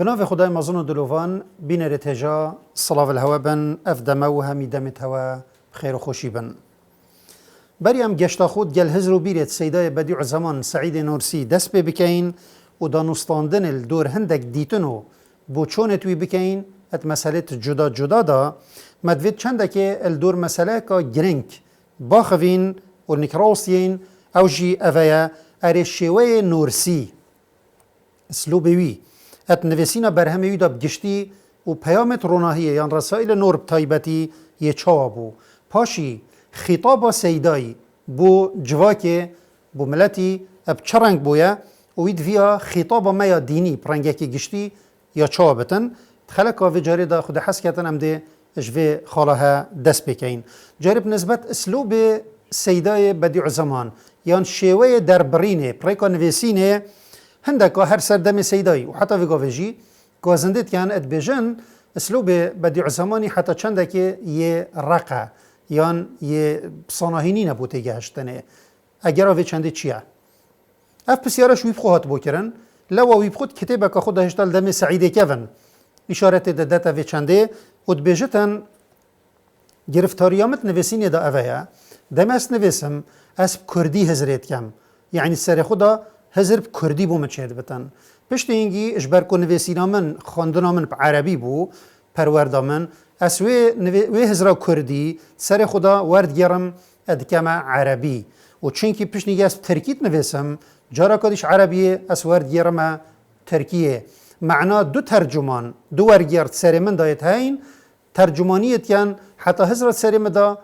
بناف خدای مزون و دلوان بین رتجا صلاة الهوا بن افدمه و همی دمت هوا خیر و خوشی بن. بریم گشتا خود گل هزر و بیرت سیدای بدیع زمان سعید نورسی دست بکین و دانستاندن الدور هندک دیتنو بو چون توی بکین ات مسئله جدا جدا دا مدوید چنده که الدور مسئله که گرنگ باخوین و نکراستین او جی اویا اره شوه نورسی اسلوبوی ات نویسینا برهمه دا بگشتی و پیامت روناهیه یان رسائل نور بتایبتی یه چاوابو پاشی خطاب سیدای بو جواکه بو ملتی اب چرنگ بویا و اید ویا خطاب ما یا دینی پرنگه که گشتی یا چوابتن تخلق و جاری دا خود حس کتن ام ده اجوه خالها دست بکین جارب نسبت اسلوب سیدای بدیع زمان یان شیوه دربرینه پریکا نویسینه هندکا هر سردم سیدای و حتی وگاویجی گازندت کن اد بیجن اسلوب بدیع زمانی حتی چنده که یه رقه یان یه صناهینی نبوده گهشتنه اگر آوه چنده چیه؟ اف پسیارش ویب خوهات بکرن لو ویب خود کتابه که خود هشتال دم سعیده کون اشارت دادت اوه چنده و دبیجتن گرفتاریامت نویسینی دا اوه دم اس نویسم اس کردی هزریت کم یعنی سر خدا هزر کردی بو مچید بتن پشت اینگی اجبر کو نویسینا من خواندنا من عربی بو پروردا من اس وی هزرا کردی سر خدا ورد گرم ادکما عربی و چونکی پشت نیگه اس ترکیت نویسم جارا کدیش عربیه اس ورد گرم ترکیه معنا دو ترجمان دو ورگرد سر من دایت هین ترجمانیت یان حتی هزرا سر مدا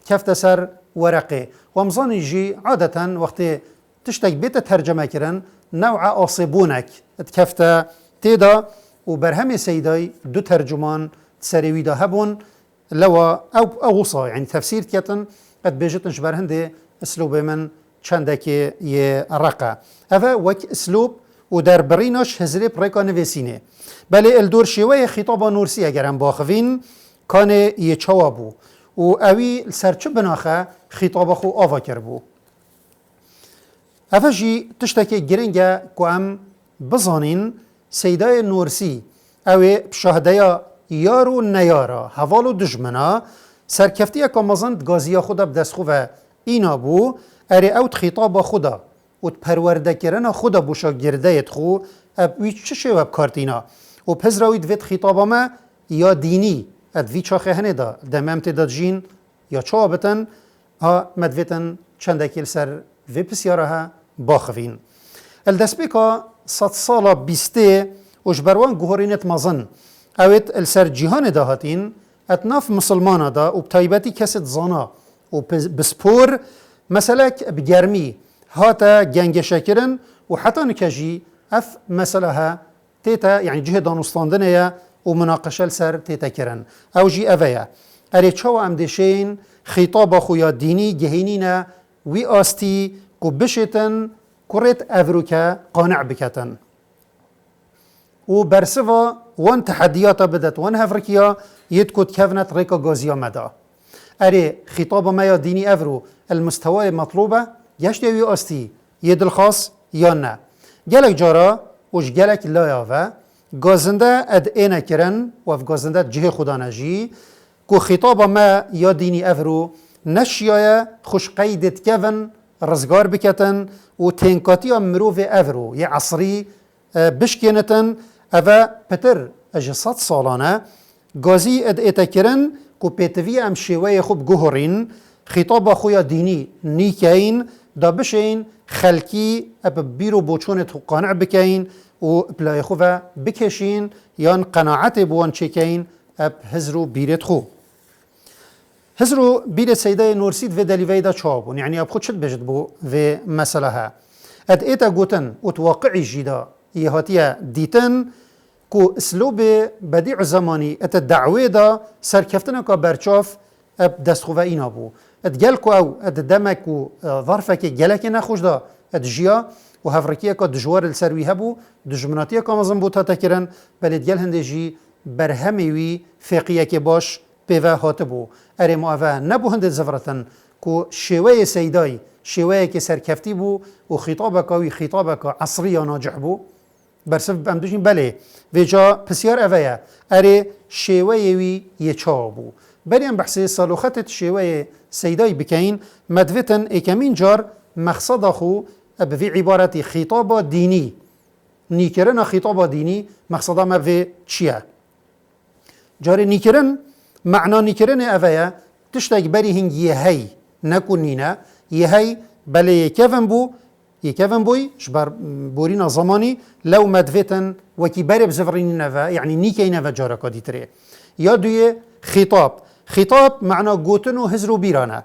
کفت سر ورقه و مزانی جی عادتا وقتی تشتك بيت ترجمة كرن نوع آصبونك اتكفتا تيدا وبرهم سيداي دو ترجمان تسريوي دا هبون لوا او غصا يعني تفسير كتن قد بيجت نشبر هندي اسلوب من چندك يرقى هذا وك اسلوب ودر بريناش هزري بريكا نويسينه بل الدور شوية خطابا نورسي اگر هم باخوين كان يچوابو و اوي سرچو بناخه خطابا خو آوا کربو افجی تشتکی گرنگه که ام بزانین سیدای نورسی اوه شهدایا یارو نیارا حوالو دجمنا سرکفتی که مزند گازیا خدا بدست خواه اینا بو اره اوت خطاب خدا و پرورده کرن خدا بوشا گرده خو اب وی چه شو بکارتینا و پزراوی دوید خطاب ما یا دینی اد وی چاخه هنه دا دممت دا جین یا چابتن ها مدویتن چندکیل سر وی پسیاره ها باخوین الدسبیکا 100 سالا بیسته وجبروان گوهرینت مزن اوید السر جهان دهاتین اتناف مسلمان دا و بتایبتی کسید زانا و بسپور مثلا بگرمی هاتا گنگ شکرن و حتی نکجی اف مثلا ها تیتا یعنی جه دانستاندنه یا و مناقشه السر تیتا کرن او جی اویا اری چاو امدشین خطاب خویا دینی گهینینا وی آستی کو بشتن كرت أفروكا قانع بكتن وبرسفا وان تحديات بدت وان هفركيا يتكت كفنت ريكا غازيا مدى أري خطاب ما يا ديني أفرو المستوى مطلوبة يشتي وي أستي يد الخاص يانا جالك جارا وش جالك لا يافا غازنده اد اينا كرن وف غازنده جه خدا نجي كو خطاب ما يا ديني أفرو نشيايا خوش قيدت كفن رزگار بکتن و تنکاتی مروف افرو یه عصری بشکنتن اوه پتر اجه 100 سالانه گازی اد کرن که پیتوی ام شیوه خوب گوهرین خطاب خویا دینی نیکین دا بشین خلکی اب بیرو بوچونت قانع بکین و بلای خوبه بکشین یان قناعت بوان چکین اب هزرو بیرت خو هزرو بير سيداي نورسيد في دليفاي دا تشابون يعني اب خود شد بجد بو في مسألها اد ايتا قوتن وتواقعي جيدا يهاتيا ديتن كو اسلوب بديع زماني ات الدعوه دا سركفتنا كا برچاف اب دستخوه اينا بو اد جالكو او اد دمك و ظرفك جالك نخوش دا اد جيا و هفركيا كا دجوار السروي هبو دجمناتيا كا مزنبوطا تكرن بل اد جال هندجي برهميوي فقيا كي باش پیوه هاتبو اره معوه نبو هنده زفرتن که شوه سیدای شوه که سرکفتی بو و خطابه که عصری ناجح بو برسف ام دوشین بله ویجا پسیار اویا اره شیوه وی یه چابو بریم بحث سالوخت شیوه سیدای بکین مدوتن اکمین جار مقصد خو بفي عبارة خطاب ديني نيكرن خطاب ديني مقصدا ما في چيا جاري نيكرن معنى نيكرن أفيا تشتاق بري هنگ يهي نكون نينا يهي بلي يكفن بوي شبر بورينا زماني لو مدفتن وكي بري بزفرين نفا يعني نيكي نفا جارة كادي تري يا دوية خطاب معنى قوتنو هزرو بيرانا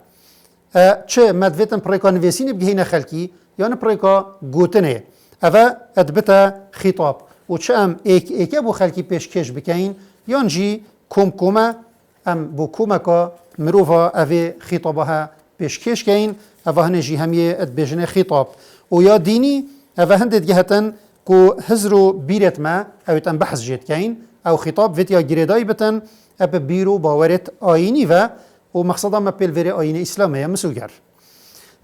چه مدفتن بريكا نفسين بجهينا خلقي يعني بريكا قوتنه أفا أدبتا خطاب وچه ام ایک بو خلقی پیشکش بکین یانجی کومه ام بو کومکا مروفا اوه خطابها پیشکش کین اوه هنجی همیه ادبجنه خطاب و یا دینی اوه هندید گهتن کو هزرو بیرت ما اویت ام بحث جید کین او خطاب ویتیا گریدای بتن اب بیرو باورت آینی و مقصدا ما پیلوری آین اسلامه مسوگر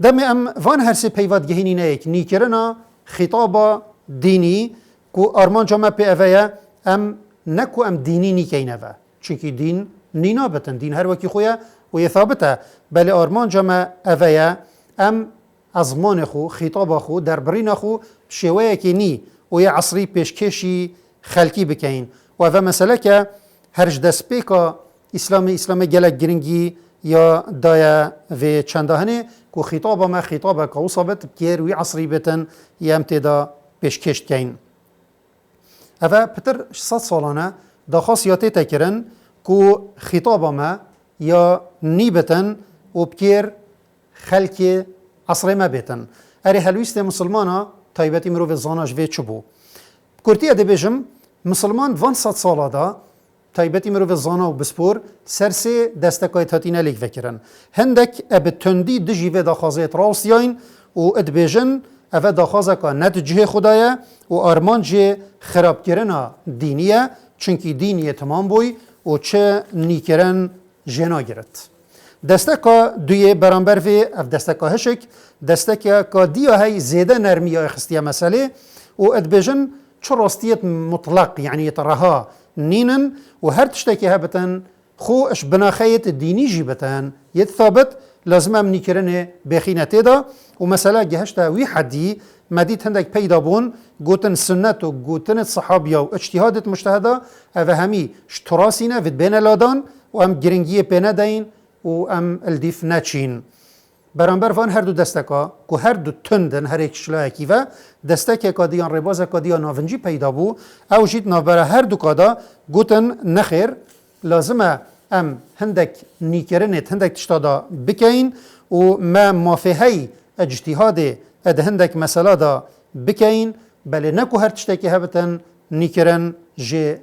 دم ام وان هرسی پیواد گهینی نیک نیکرنا خطاب دینی کو آرمان جامعه پی اویا ام نکو ام دینی نیکی نوا چونکی دین نینا بتن دین هر وکی خویا و یه ثابته بله آرمان جامعه اویا ام ازمان خو خطاب خو دربرین خو شویه که نی و یه عصری پیشکشی خلکی بکین و اوه مسئله که هرج دست پیکا اسلام گلک گرنگی یا دایا و چندهنه کو خطاب ما خطاب که وصبت بکیر وی عصری بتن یا امتدا پیشکش کین اوه پتر 100 سالانه دا خاصیاتی تکرن کو خطاب ما یا نیبتن و بکیر خلک عصر ما بیتن اری هلویست مسلمانا تایبتی مروف زاناش وی چبو کرتی اده بیجم مسلمان 200 ساله دا تایبتی مروف زانا و بسپور سرسی دستکای تاتینه لیک وکرن هندک اب تندی دجی و داخازیت راستیاین و ادبیجن اوه داخازه که نتجه خدایه و آرمان جه خراب کرنا دینیه چونکی دینیه تمام بوی و چه نیکرن جنا گرد دستکا دوی برانبر وی اف دستکا هشک دستکا که دیا های زیده نرمی اخستیه مسئله و ادبیجن چه راستیت مطلق یعنی ترها نینن و هر تشتکی هبتن خو اش بناخیت دینی جی بتن یت ثابت لازم ام نیکرن بخینه تیدا و مثلا جهشتا وی حدی مدید هندک پیدا بون گوتن سنت و گوتن صحابیا و اجتهادت مجتهدا او همی شتراسینه ود بین لادان و ام گرنگی پینه دین و ام الدیف نچین برانبر وان هر دو دستکا که هر دو تندن هر یک شلایکی و دستک کادیان رباز کادیان ناونجی پیدا بو او جید نابرا هر دو کادا گوتن نخیر لازمه ام هندک نیکرنت هندک تشتادا بکین و ما مافهی اجتهاد اد هندک مسئله دا بکین بله نکو هر تشتکی هبتن نیکرن جه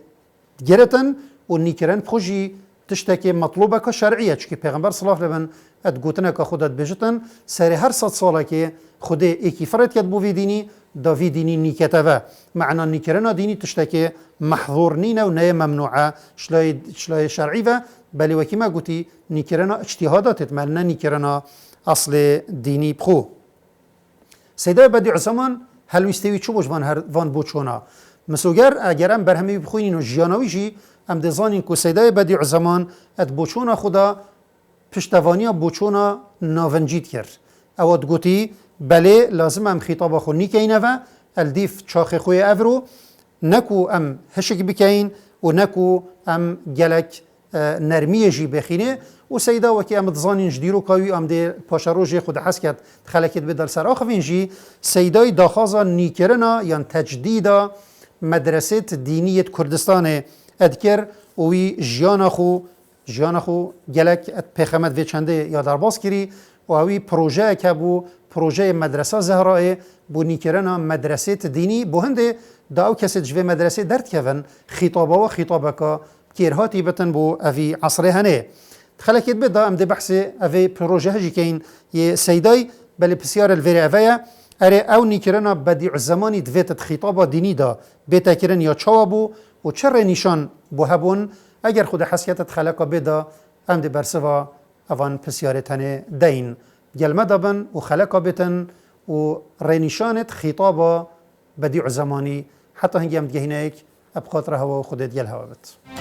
گرتن و نیکرن بخوشی تشتکی مطلوبه که شرعیه چکی پیغمبر صلی الله علیه و اد گوتنه که خودت بجتن سر هر 100 ساله که خود ایکی فرد کد بو وی دینی دا وی دینی نیکته و معنا نیکرنا دینی تشتکی محظور نینه و نه ممنوعه شلای شرعی و بلی وکی ما گوتی نیکرنا اجتهاداتت مالنا نیکرنا اصل دینی بخو سیده بدیع زمان هلویستوی چو بوش وان بوچونا مسوگر اگرم برهمی بخوینین و جیانوی جی ام دزانین که سیده بدیع زمان اد بوچونا خدا پشتوانی بوچونا ناونجید کرد اواد گوتی بله لازم ام خطاب خو نیکینه و الدیف چاخ خوی افرو نکو ام هشک بکین و نکو ام گلک نرمی جی بخینه و سیده وکی ام دزانین جدیرو کاوی ام ده پاشارو جی خود حس کرد خلکت بدل سر آخوین جی سیده داخازا نیکرنا یا تجدید مدرسه دینیت کردستان ادکر وی جیان خو گلک پیخمت وی چنده یا درباز کری و اوی پروژه که بو پروژه مدرسه زهرائه بو نیکرنا مدرسه دینی بو هنده دا او کسی جوه مدرسه درد کون خطابه و خطابه که کیرهاتی بتن بو اوی عصره هنه خلکت بدا ام ده بحث اوی پروژه هجی که این یه سیدای بلی پسیار الوری اویا اره او نیکرنا بدیع زمانی دویتت خطابه دینی دا بیتا کرن یا چاوا بو و چر نیشان بو هبون اگر خود حسیتت خلقا بدا ام ده برسوا اوان پسیارتنه دین گلمه دابن و خلقا بتن و رینشانت خطابا بدیع زمانی حتى هنگی ام دگهینک اب خاطر هوا خودت گل هوا بت.